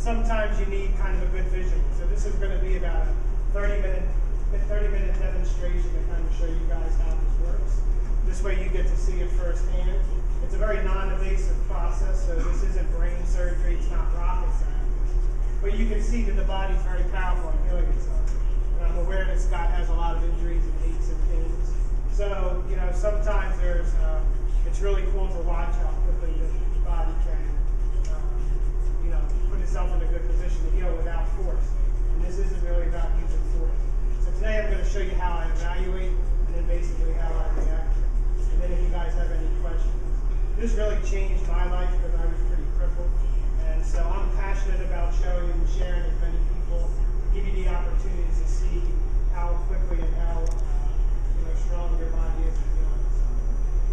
sometimes you need kind of a good visual. So this is going to be about a 30-minute demonstration to kind of show you guys how this works. This way you get to see it firsthand. It's a very non-invasive process, so this isn't brain surgery, it's not rocket science. But you can see that the body's very powerful in healing itself. And I'm aware that Scott has a lot of injuries and aches and pains. So, you know, sometimes it's really cool to watch how quickly the body can, you know, put itself in a good position to heal without force. And this isn't really about using force. So today I'm going to show you how I evaluate and then basically how I react. And then if you guys have any questions. This really changed my life because I was pretty crippled. And so I'm passionate about showing and sharing with many people, give you the opportunities to see how quickly and how strong your body is at healing itself.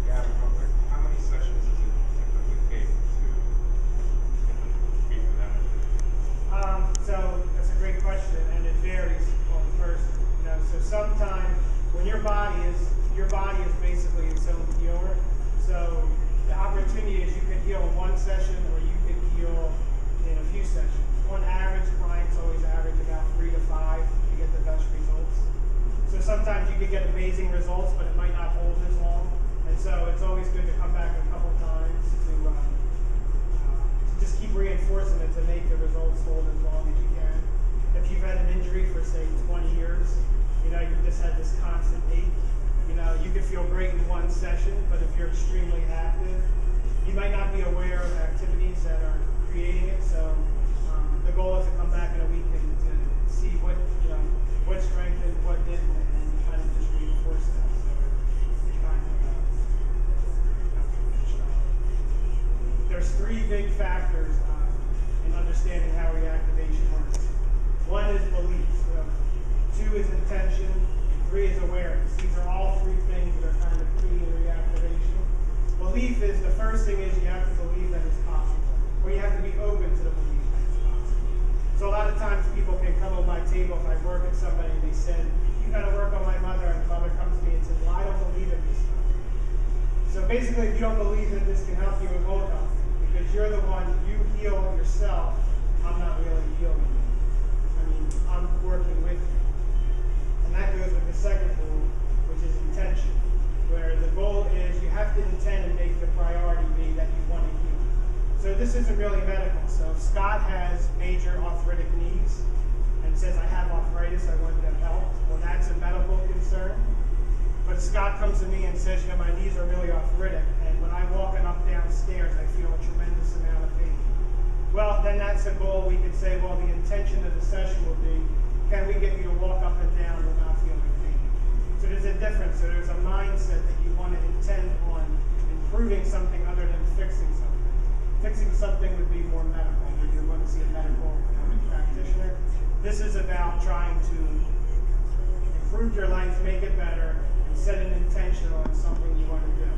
Yeah, real quick, how many sessions does it typically take to be for that? So that's a great question, and it varies on the person. You know, so sometimes when your body is basically its own healer. So the opportunity is you can heal in one session or you can heal in a few sessions. On average, clients always average about 3 to 5 to get the best results. So sometimes you can get amazing results, but it might not hold as long. And so it's always good to come back a couple times to just keep reinforcing it to make the results hold as long as you can. If you've had an injury for, say, 20 years, you know, you've just had this constant ache, you know, you can feel great in one session, but if you're extremely active, you might not be aware of activities that are creating it. So the goal is to come back in a week and to see what strengthened, what didn't, and kind of just reinforce that. So it's kind of there's 3 big factors in understanding how reactivation works. 1 is belief. So 2 is intention. 3 is awareness. These are all 3 things that are kind of key in reactivation. Belief is, the first thing is you have to believe that it's possible, or you have to be open to the belief that it's possible. So a lot of times people can come on my table if I work with somebody and they said, you got to work on my mother, and the mother comes to me and says, well, I don't believe it this time. So basically, if you don't believe that this can help you, it won't help you, because you're the one, you heal yourself. I'm not really healing you. I mean, I'm working with you. And that goes with the second rule, which is intention, where the goal is you have to intend and make the priority be that you want to heal. So this isn't really medical. So if Scott has major arthritic knees and says, I have arthritis, I want them helped, well, that's a medical concern. But Scott comes to me and says, you know, my knees are really arthritic, and when I'm walking up downstairs, I feel a tremendous amount of pain. Well, then that's a goal. We could say, well, the intention of the session will be, can we get you to walk up and down without feeling pain? So there's a difference. So there's a mindset that you want to intend on improving something other than fixing something. Fixing something would be more medical, where you want to see a medical practitioner. This is about trying to improve your life, make it better, and set an intention on something you want to do.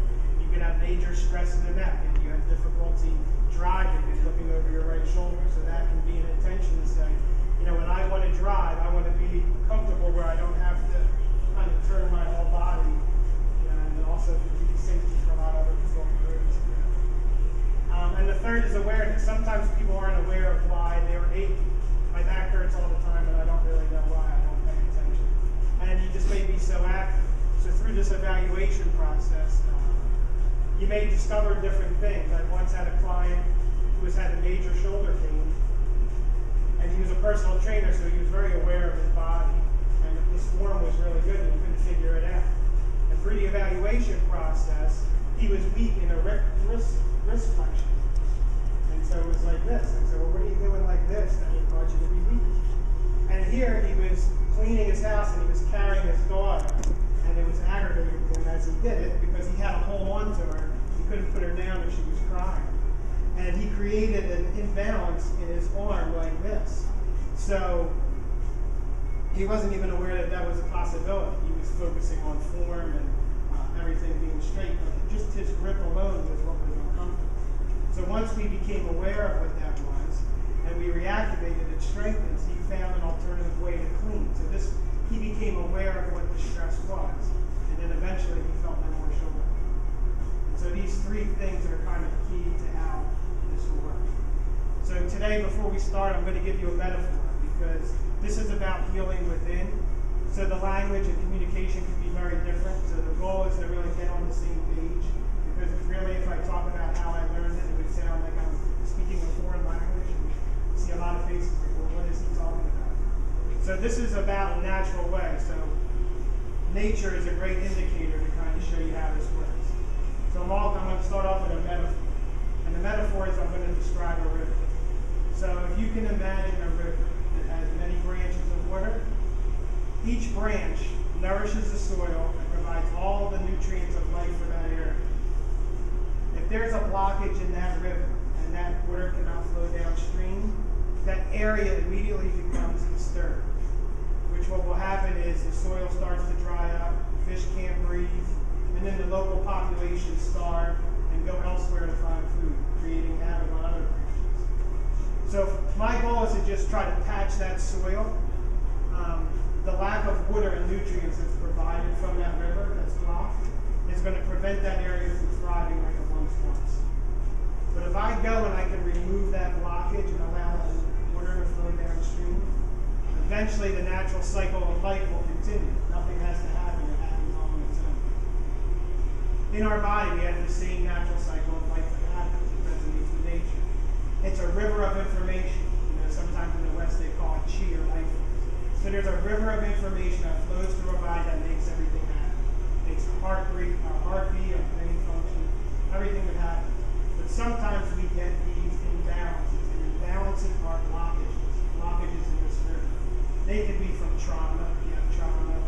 You could have major stress in the neck, and you have difficulty driving and looking over your right shoulder. So that can be an intention to say, you know, when I want to drive, I want to be comfortable where I don't have to kind of turn my whole body, and also to keep safety for a lot of other people on the roads. And the third is awareness. Sometimes people aren't aware of why they were aching. My back hurts all the time, and I don't really know why. I don't pay attention. And you just may be so active. So through this evaluation process, you may discover different things. I once had a client who had a major shoulder pain. And he was a personal trainer, so he was very aware of his body. And his form was really good, and he couldn't figure it out. And through the evaluation process, he was weak in a wrist flexion. And so it was like this. I said, well, what are you doing like this? And he thought you would be weak. And here he was cleaning his house, and he was carrying his daughter. And it was aggravating him as he did it, because he had to hold on to her. He couldn't put her down if she was crying. And he created an imbalance in his arm like this. So he wasn't even aware that that was a possibility. He was focusing on form and everything being straight, but just his grip alone was what was uncomfortable. So once we became aware of what that was, and we reactivated it, strengthens, he found an alternative way to clean. So he became aware of what the stress was, and then eventually he felt no more shoulder. And so these 3 things are kind of key to how this will work. So to today, before we start, I'm going to give you a metaphor, because this is about healing within. So the language and communication can be very different. So the goal is to really get on the same page, because really, if I talk about how I learned it, it would sound like I'm speaking a foreign language. And you see a lot of faces like, well, what is he talking about? So this is about a natural way. So nature is a great indicator to kind of show you how this works. So I'm going to start off with a metaphor. And the metaphor is I'm going to describe a river. So if you can imagine a river that has many branches of water, each branch nourishes the soil and provides all the nutrients of life for that area. If there's a blockage in that river and that water cannot flow downstream, that area immediately becomes disturbed. Which what will happen is the soil starts to dry up, fish can't breathe, and then the local population starve and go elsewhere to find food, creating havoc on other branches. So my goal is to just try to patch that soil. The lack of water and nutrients that's provided from that river that's blocked is going to prevent that area from thriving like it once was. But if I go and I can remove that blockage and allow that water to flow downstream, eventually the natural cycle of life will continue. Nothing has to happen, it happens all on its own. In our body, we have the same natural cycle of life that happens. It resonates with nature. It's a river of information. Sometimes in the West they call it chi or life. So there's a river of information that flows through our body that makes everything happen. Makes our heartbeat, our brain function, everything that happens. But sometimes we get these imbalances, and imbalances are blockages in this river. They could be from trauma, if you have trauma,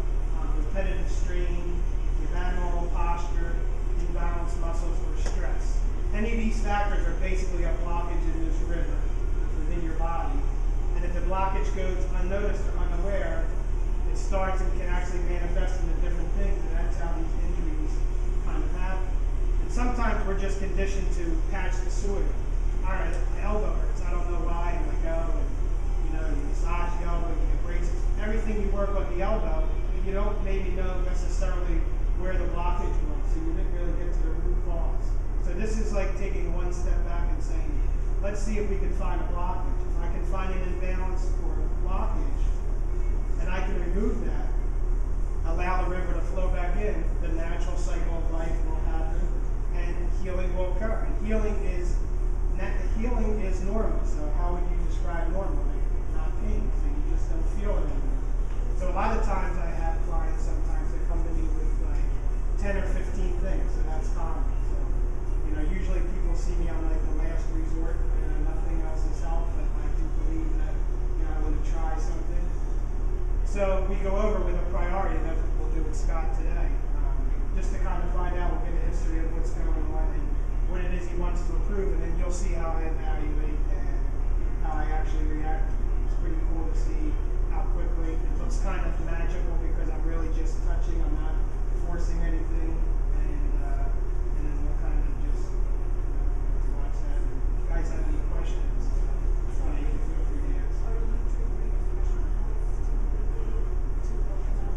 repetitive strain, you have abnormal posture, imbalanced muscles, or stress. Any of these factors are basically a blockage in this river within your body. And if the blockage goes unnoticed or unaware, it starts and can actually manifest into different things, and that's how these injuries kind of happen. And sometimes we're just conditioned to patch the soil. All right, my elbow hurts, I don't know why, and I go and you massage the elbow, you get braces, everything you work on the elbow, but you don't maybe know necessarily where the blockage was, so you didn't really get to the root cause. So this is like taking one step back and saying, let's see if we can find a blockage. If I can find an imbalance or a blockage, and I can remove that, allow the river to flow back in, the natural cycle of life will happen, and healing will occur. And healing is normal. So how would you describe normal? Like not pain, so you just don't feel it anymore. So a lot of times I have clients, sometimes they come to me with like 10 or 15 things, so that's common. So, usually people see me on like the last resort, nothing else has helped, but I do believe that, I want to try something. So we go over with a priority, and that's what we'll do with Scott today. Just to kind of find out, we'll get a history of what's going on and what it is he wants to improve, and then you'll see how I evaluate and how I actually react. It's pretty cool to see how quickly. It looks kind of magical because I'm really just touching, I'm not forcing anything, and then we'll kind of just watch that. If you guys have any questions, you can feel free to ask. Are you triggering to open up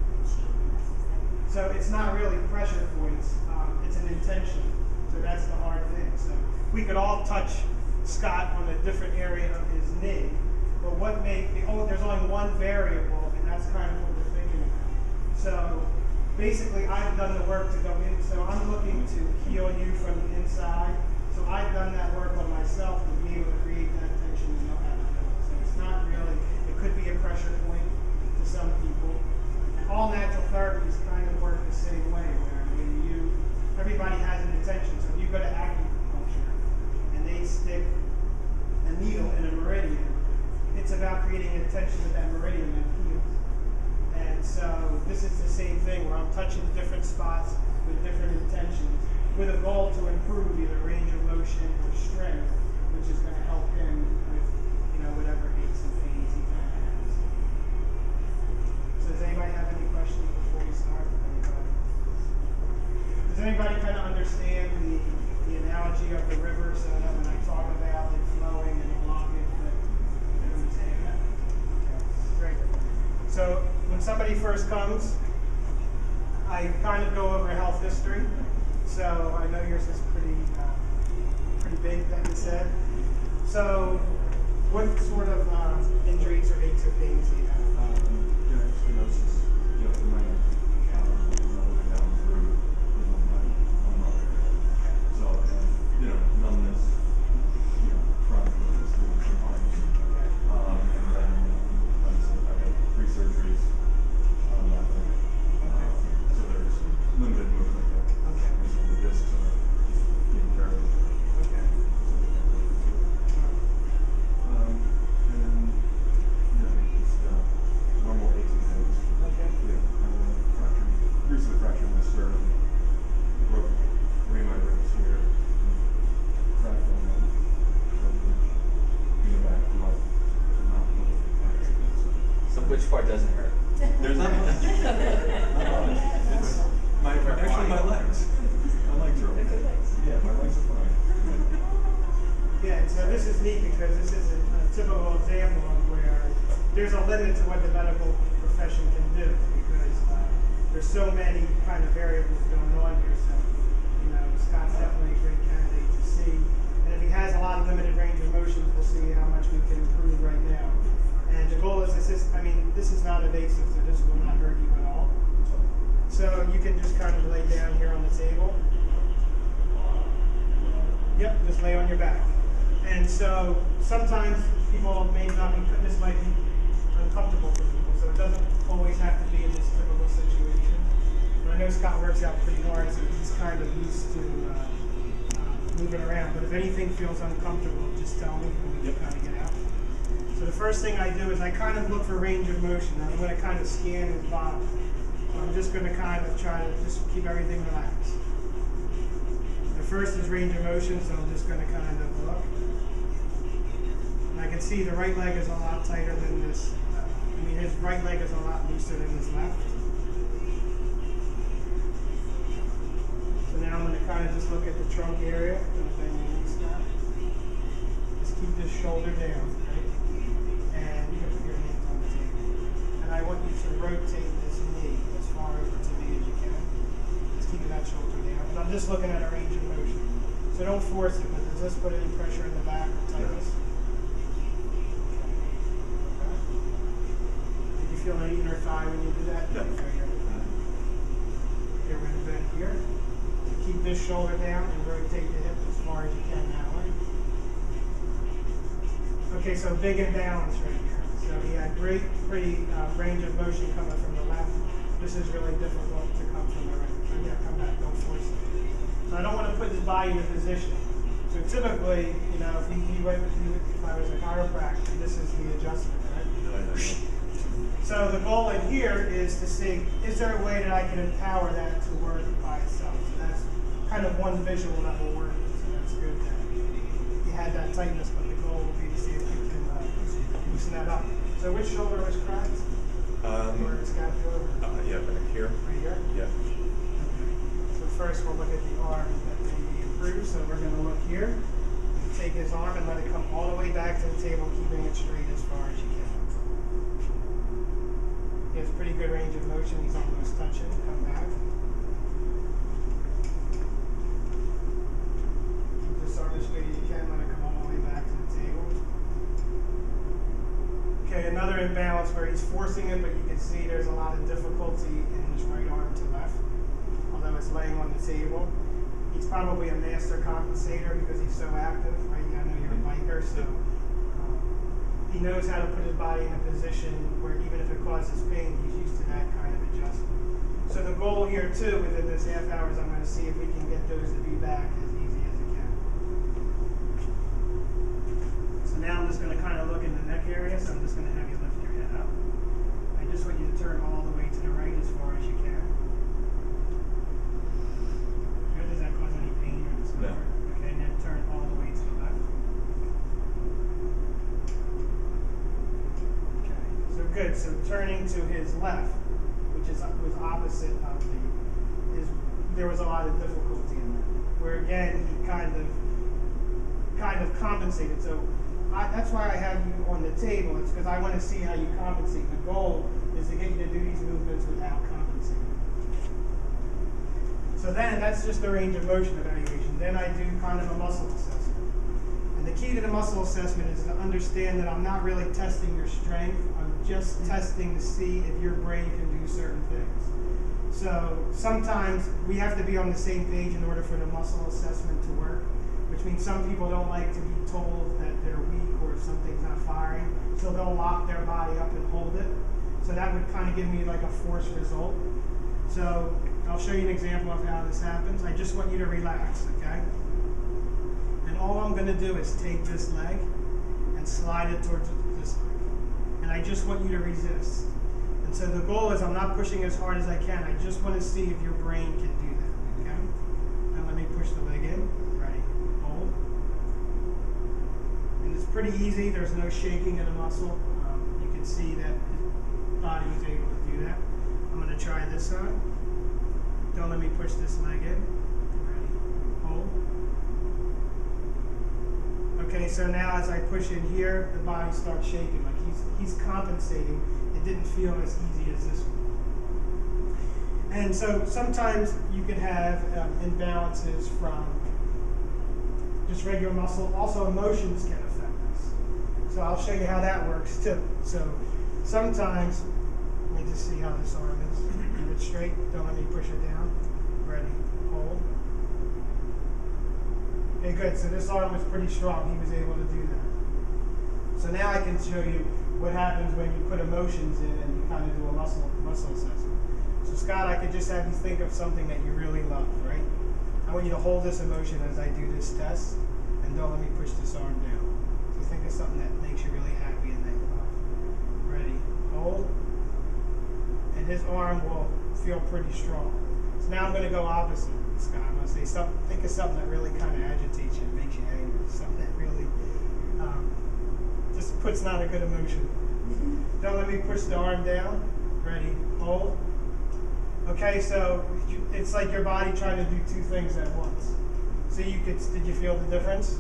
the cheek necessarily? So it's not really pressure points, it's an intention. So that's the hard thing. So we could all touch Scott on a different area of his knee, but there's only one variable, and that's kind of what we're thinking about. So basically I've done the work to go in, so I'm looking to heal you from the inside. So I've done that work on myself to be able to create that tension and know how to do it. So it's not really, it could be a pressure point to some people. And all natural therapies kind of work the same way, where everybody has an intention. So if you go to acupuncture and they stick a needle in a meridian, it's about creating an intention that that meridian then heals. And so this is the same thing where I'm touching different spots with different intentions with a goal to improve either range of motion or strength, which is going to help him with whatever aches and pains he kind of has. So does anybody have any questions before we start? Does anybody kind of understand the analogy of the river, so that when I talk about it flowing and a blockage, that you understand that? Okay, great. So when somebody first comes, I kind of go over health history. So I know yours is pretty big, that you said. So, what sort of injuries or aches or pains do you have? Stenosis, in my neck, going down through, my lumbar area. So, and, numbness, chronic numbness through my arms. And then, obviously, I had 3 surgeries on that leg. So there's limited movement there. Okay. So the discs are just being carried. Okay. And just normal aches and pains. Okay. Recently fractured my sternum, broke 3 of my ribs here, cracked on them, in the back of my mouth. So which part doesn't hurt? There's not much. It's actually my legs. My legs are okay. Yeah, my legs are fine. Yeah, so this is neat because this is a typical example of where there's a limit to what the medical profession can do because there's so many kind of variables going on here. So, Scott's definitely a great candidate to see. And if he has a lot of limited range of motion, we'll see how much we can improve right now. And the goal is this is not invasive, so this will not hurt you at all. So you can just kind of lay down here on the table. Yep, just lay on your back. And so sometimes people may not be, this might be uncomfortable for people, so it doesn't always have to be in this typical situation. But I know Scott works out pretty hard, so he's kind of used to moving around. But if anything feels uncomfortable, just tell me and we can kind of get out. So the first thing I do is I kind of look for range of motion. I'm going to kind of scan his body. So I'm just going to kind of try to just keep everything relaxed. The first is range of motion, so I'm just going to kind of look. And I can see the right leg is a lot tighter than this. His right leg is a lot looser than his left. So now I'm going to kind of just look at the trunk area. Just keep this shoulder down, right? And you can put your hands on the table. And I want you to rotate this knee as far over to me as you can. Just keeping that shoulder down. And I'm just looking at a range of motion. So don't force it, but does this put any pressure in the back or tightness? Did you feel any inner thigh when you did that? Yeah. Here, we're going to bend here. So keep this shoulder down and rotate the hip as far as you can that way. Okay, so big imbalance right here. So he had pretty range of motion coming from the left. This is really difficult to come from the right. So yeah, come back, don't force it. So I don't want to put his body in a position. So typically, if I was a chiropractor, this is the adjustment, right? So the goal in here is to see, is there a way that I can empower that to work by itself? So that's kind of one visual that will work. So that's good that you had that tightness, but the goal will be to see if we can loosen that up. So which shoulder was cracked? Or scapula? Yeah, back here. Right here? Yeah. Okay. So first we'll look at the arm that may be improved. So we're going to look here. Take his arm and let it come all the way back to the table, keeping it straight as far as you can. He has pretty good range of motion. He's almost touching. Come back. Keep this arm as straight as you can. Let it come all the way back to the table. Okay, another imbalance where he's forcing it, but you can see there's a lot of difficulty in his right arm to left, although it's laying on the table. He's probably a master compensator because he's so active, right? I know you're a biker, so he knows how to put his body in a position where even if it causes pain, he's used to that kind of adjustment. So the goal here too, within this half hour, is I'm going to see if we can get those to be back as easy as it can. So now I'm just going to kind of look in the neck area, so I'm just going to have you lift your head up. I just want you to turn all the way to the right as far as you can. Good. Does that cause any pain or discomfort? No. Okay, and then turn all the way to the left. Okay, so good. So turning to his left, which was opposite of there was a lot of difficulty in that. Where again, he kind of compensated. So that's why I have you on the table. It's because I want to see how you compensate. The goal is to get you to do these movements without compensating. So then that's just the range of motion evaluation. Then I do kind of a muscle assessment. And the key to the muscle assessment is to understand that I'm not really testing your strength. I'm just testing to see if your brain can do certain things. So sometimes we have to be on the same page in order for the muscle assessment to work, which means some people don't like to be told that they're weak or if something's not firing, so they'll lock their body up and hold it. So that would kind of give me like a forced result. So I'll show you an example of how this happens. I just want you to relax, okay? And all I'm going to do is take this leg and slide it towards this leg. And I just want you to resist. And so the goal is I'm not pushing as hard as I can. I just want to see if your brain can do that, okay? Now let me push the leg in. Ready? Hold. And it's pretty easy. There's no shaking of the muscle. You can see that his body was able to do that. I'm going to try this side. Don't let me push this leg in. Ready? Hold. Okay, so now as I push in here, the body starts shaking. Like he's compensating. It didn't feel as easy as this one. And so sometimes you can have imbalances from just regular muscle. Also emotions can affect this. So I'll show you how that works too. So sometimes, let me just see how this arm is. Keep it straight. Don't let me push it down. Ready. Hold. Okay, good. So this arm was pretty strong. He was able to do that. So now I can show you what happens when you put emotions in and you kind of do a muscle assessment. So Scott, I could just have you think of something that you really love, right? I want you to hold this emotion as I do this test, and don't let me push this arm down. So think of something that makes you really happy and that you love. Ready? Hold. And his arm will feel pretty strong. So now I'm going to go opposite, Scott. I'm going to say think of something that really kind of agitates you and makes you angry. Something that really just puts not a good emotion. Don't let me push the arm down. Ready? Hold. Okay, so it's like your body trying to do two things at once. So did you feel the difference?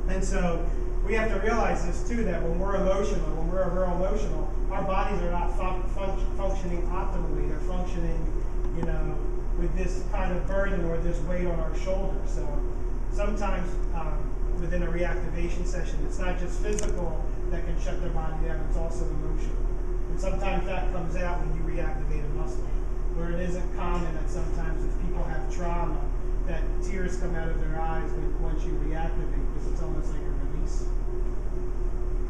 And so we have to realize this too, that when we're emotional, when we're real emotional, our bodies are not functioning optimally. They're functioning, with this kind of burden or this weight on our shoulders. So sometimes within a reactivation session, it's not just physical that can shut their body down, it's also emotional. And sometimes that comes out when you reactivate a muscle, where it isn't common that sometimes if people have trauma, that tears come out of their eyes once you reactivate, because it's almost like a release.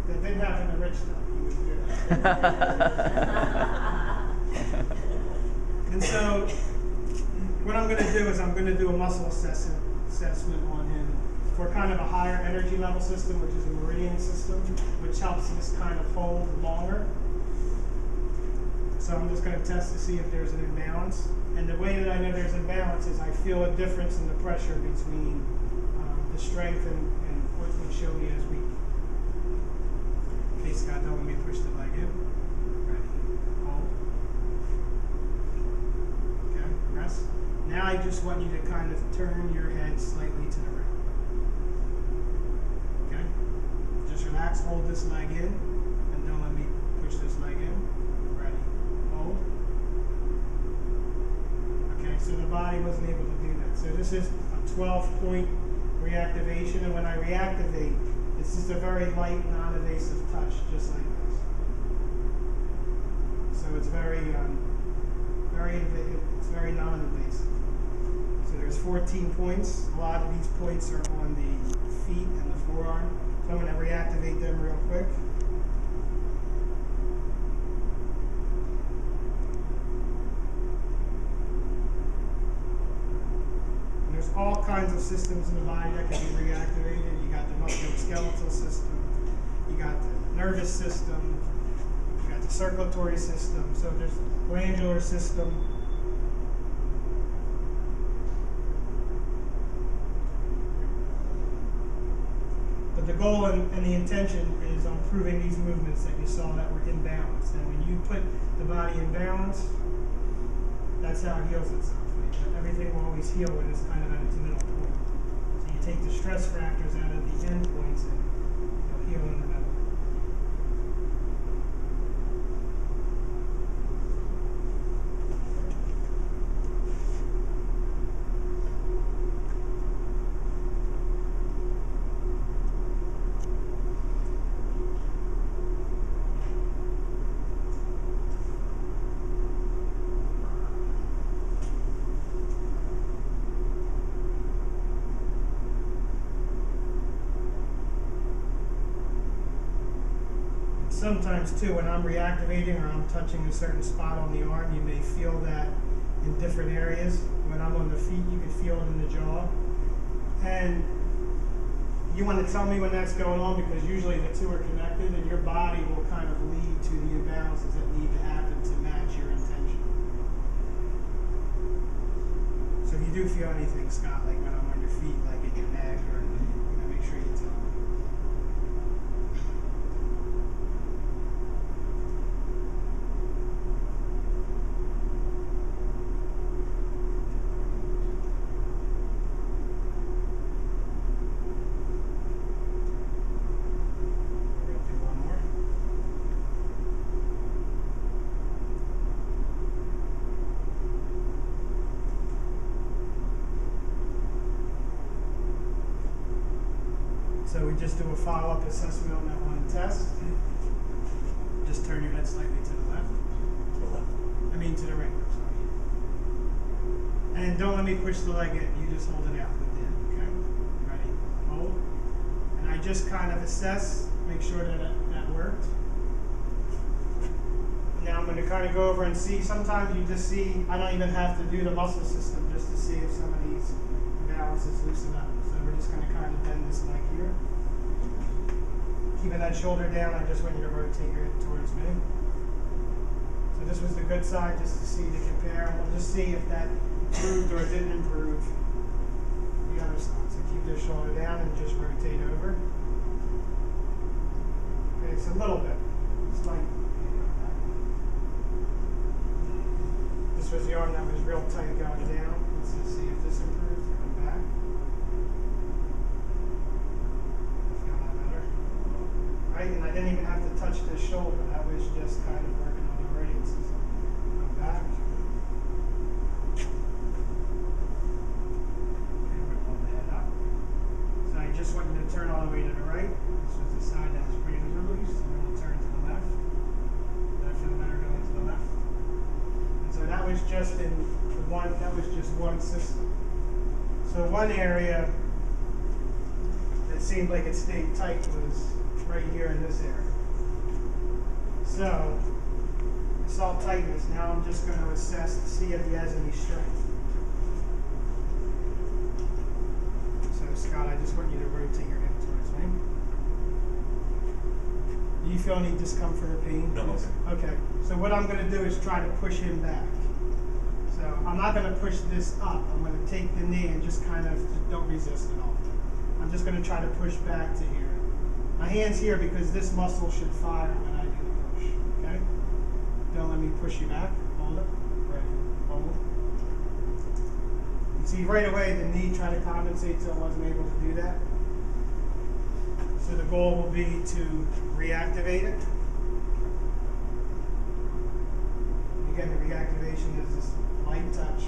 That didn't happen to Rich though. He was good. And so what I'm going to do is I'm going to do a muscle assessment on him for kind of a higher energy level system, which is a meridian system, which helps this kind of hold longer. So I'm just going to test to see if there's an imbalance. And the way that I know there's imbalance is I feel a difference in the pressure between the strength and what would show me as weak. Okay, Scott, don't let me push the leg in. Ready, hold. Okay, rest. Now I just want you to kind of turn your head slightly to the right. Okay? Just relax, hold this leg in, and don't let me push this leg in. Ready, hold. Okay, so the body wasn't able to do that. So this is a 12-point reactivation, and when I reactivate, it's just a very light, non-invasive touch, just like this. So it's very non-invasive. So there's 14 points. A lot of these points are on the feet and the forearm. So I'm going to reactivate them real quick. And there's all kinds of systems in the body that can be reactivated. You got the musculoskeletal system, you got the nervous system, you got the circulatory system, so there's the glandular system. But the goal and the intention is on proving these movements that you saw that were imbalanced. And when you put the body in balance, that's how it heals itself. Everything will always heal when it's kind of at its middle point. So you take the stress factors out of the end points and you'll heal in the middle. sometimes too, when I'm reactivating or I'm touching a certain spot on the arm, you may feel that in different areas. When I'm on the feet, you can feel it in the jaw. And you want to tell me when that's going on, because usually the two are connected, and your body will kind of lead to the imbalances that need to happen to match your intention. So if you do feel anything, Scott, like when I'm on your feet, like in your neck, or make sure you tell me. So we just do a follow-up assessment on that one test. Just turn your head slightly to the left. To the left. I mean to the right, sorry. And don't let me push the leg in. You just hold it out within, okay? Ready? Hold. And I just kind of assess, make sure that worked. Now I'm going to kind of go over and see. Sometimes you just see, I don't even have to do the muscle system just to see if some of these imbalances loosen up. So we're just going to kind of bend this leg here. Keeping that shoulder down, I just want you to rotate your hip towards me. So this was the good side, just to see, to compare. And we'll just see if that improved or didn't improve the other side. So keep the shoulder down and just rotate over. Okay, it's a little bit. It's like, this was the arm that was real tight going down. Let's just see if this improves. Come back. Feel that better? Right, and I didn't even have to touch this shoulder. That was just kind of working on the radiuses. Come back. And we're pulling the head up. So I just want you to turn all the way to the right. This was the side that was pretty released. And then we'll turn to the left. Did I feel better going to the left? And so that was just in one. That was just one system. So one area that seemed like it stayed tight was right here in this area. So I saw tightness. Now I'm just going to assess to see if he has any strength. So Scott, I just want you to rotate your hip towards me. Do you feel any discomfort or pain? No. Okay. So what I'm going to do is try to push him back. So I'm not going to push this up. I'm going to take the knee and just kind of, don't resist at all. I'm just going to try to push back to here. My hand's here because this muscle should fire when I do the push, okay? Don't let me push you back. Hold it. Ready. Hold. You see right away the knee tried to compensate, so I wasn't able to do that. So the goal will be to reactivate it. Again, the reactivation is this light touch.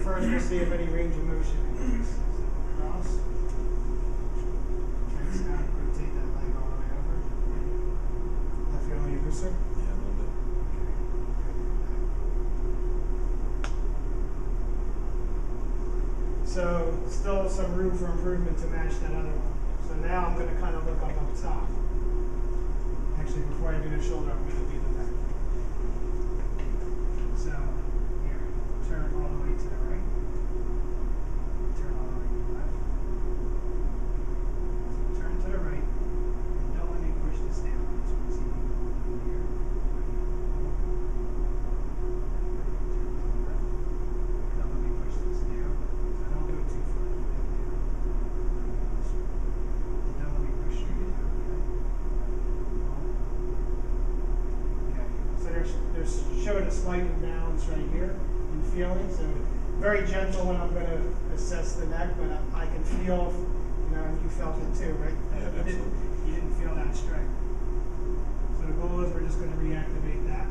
First, we'll see if any range of motion is. So cross. Okay, so now rotate that leg all the way over. That feel any looser? Yeah, a little bit. So still some room for improvement to match that other one. So now I'm going to kind of look up top. Actually, before I do the shoulder, I'm going to do the neck. So here, turn all the way to the right. Turn all the way to the left. So turn to the right. And don't let me push this down. I just want to see you go in here. Turn to the left. Don't let me push this down. So don't go too far. And don't let me push you down. Okay. So there's showing a slight imbalance right here in feeling. So very gentle when I'm going to assess the neck, but I can feel, you felt it too, right? Yeah, You didn't feel that strength. So the goal is we're just going to reactivate that.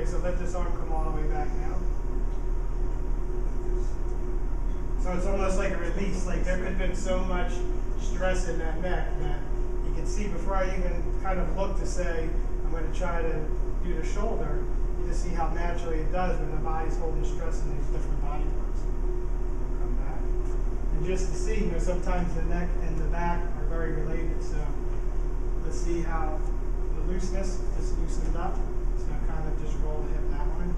So let this arm come all the way back now. So it's almost like a release, like there could have been so much stress in that neck that you can see before I even kind of look to say, I'm going to try to do the shoulder, you just see how naturally it does when the body's holding stress in these different body parts. Come back. And just to see, sometimes the neck and the back are very related, so let's see how the looseness just loosened up. So kind of just roll the hip that way.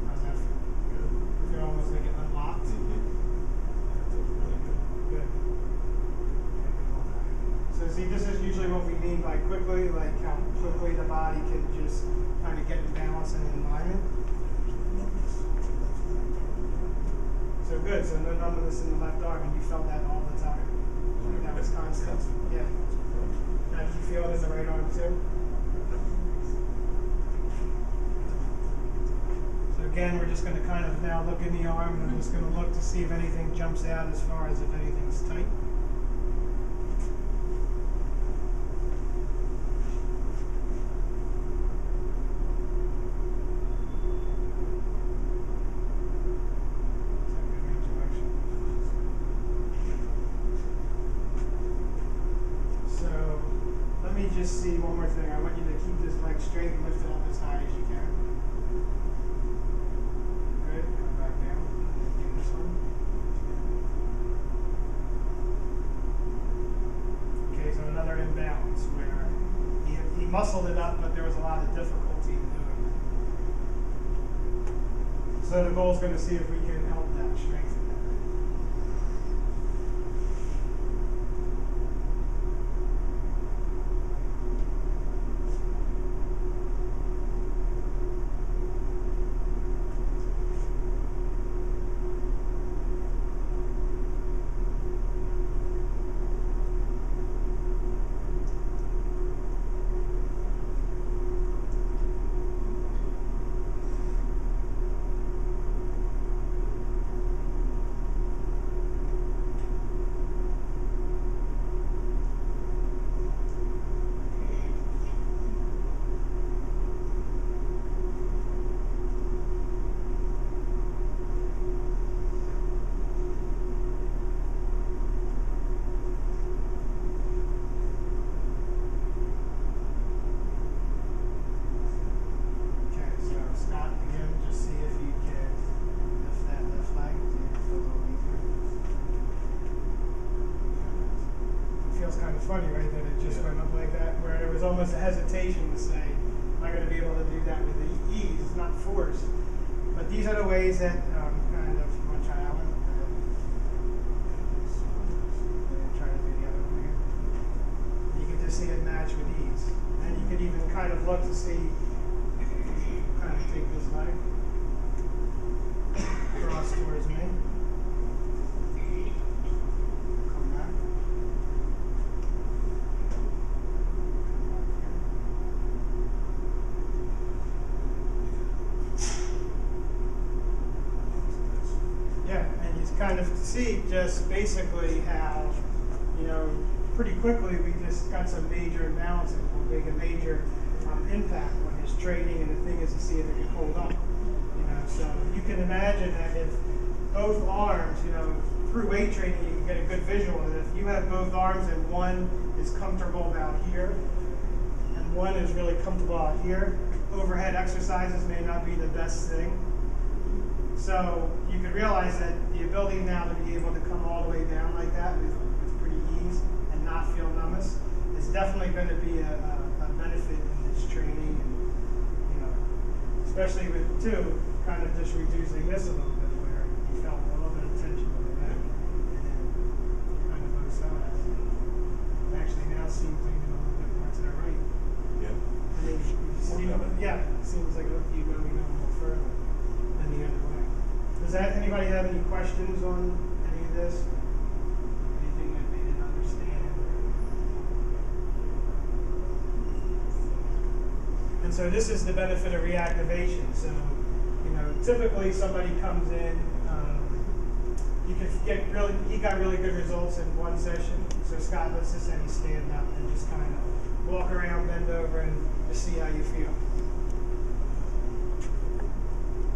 How's that feel? Good. You feel almost like it unlocked? Good. So see, this is usually what we mean by quickly, like how quickly the body can just kind of get in balance and in alignment. So good, so no numbness in the left arm, and you felt that all the time. That was constant. Yeah. Now, did you feel it in the right arm too? So again, we're just going to kind of now look in the arm, and I'm just going to look to see if anything jumps out as far as if anything's tight. Just see one more thing. I want you to keep this leg straight and lift it up as high as you can. Good. Come back down. Do this one. Okay, so another imbalance where he muscled it up, but there was a lot of difficulty in doing it. So the goal is going to see if we can help that strengthen that. Funny, right, that it just went up like that, where there was almost a hesitation to say, am I going to be able to do that with ease? It's not forced. But these are the ways that kind of, you want to try that one? Try to do the other one here. You can just see it match with ease. And you could even kind of look to see, kind of take this leg, cross towards me. see just basically how, you know, pretty quickly we just got some major imbalances. We'll make a major impact on his trading, and the thing is to see if it can hold up. You know, so you can imagine that if both arms, you know, through weight training you can get a good visual, and if you have both arms and one is comfortable about here, and one is really comfortable out here, overhead exercises may not be the best thing. So you can realize that the ability now to be able to come all the way down like that with pretty ease and not feel numbness is definitely going to be a benefit in this training. And, you know, especially with two, kind of just reducing this a little bit where you felt a little bit of tension on the back and then kind of both sides. It actually now seems like you're a little bit more to the right. Yeah. I mean, yeah, it seems like you go a little further than the other way. Does anybody have any questions on any of this? Anything that they didn't understand? And so this is the benefit of reactivation. So, you know, typically somebody comes in, you can get he got really good results in one session. So Scott, let's just say you stand up and just kind of walk around, bend over, and just see how you feel.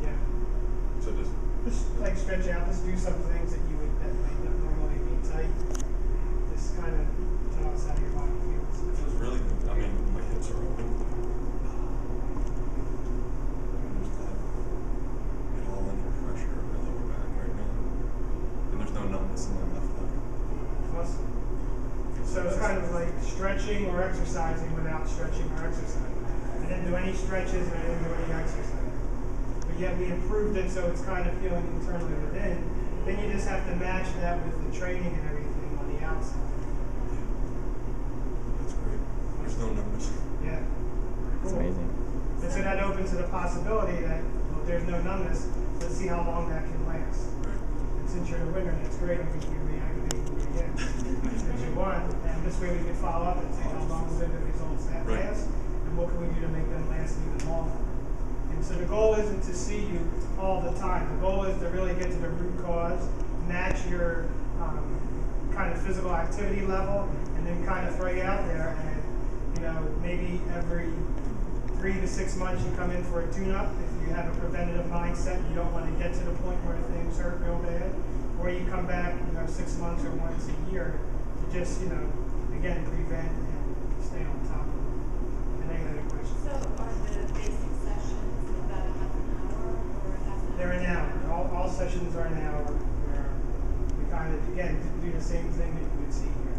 Yeah. So Just like stretch out, just do some things that might not normally be tight. Just kind of tell us how your body feels. it feels really good. I mean, my hips are open. There's that get all in pressure of my lower back right now. And there's no numbness in my left leg. Awesome. So it's kind of like stretching or exercising without stretching or exercising. I didn't do any stretches and I didn't do any exercise. But yet we improved it so it's kind of feeling internally within. Then you just have to match that with the training and everything on the outside. Yeah. That's great. There's no numbness. Yeah. It's Cool. amazing. And so that opens to the possibility that, well, if there's no numbness, let's see how long that can last. Right. And since you're the winner, that's great. I think you're reactivating again. Since you won, and this way we can follow up and see how long did the results that Right. last, and what can we do to make them last even longer. And so the goal isn't to see you all the time. The goal is to really get to the root cause, match your kind of physical activity level, and then kind of throw you out there. And you know, maybe every 3 to 6 months you come in for a tune-up. If you have a preventative mindset, you don't want to get to the point where things hurt real bad, or you come back, you know, 6 months or once a year to just, you know, again prevent and stay on top of it. And any other questions? So are the basic sessions about a half an hour or a half an hour? They're an hour. All sessions are an hour where we kind of, again, do the same thing that you would see here.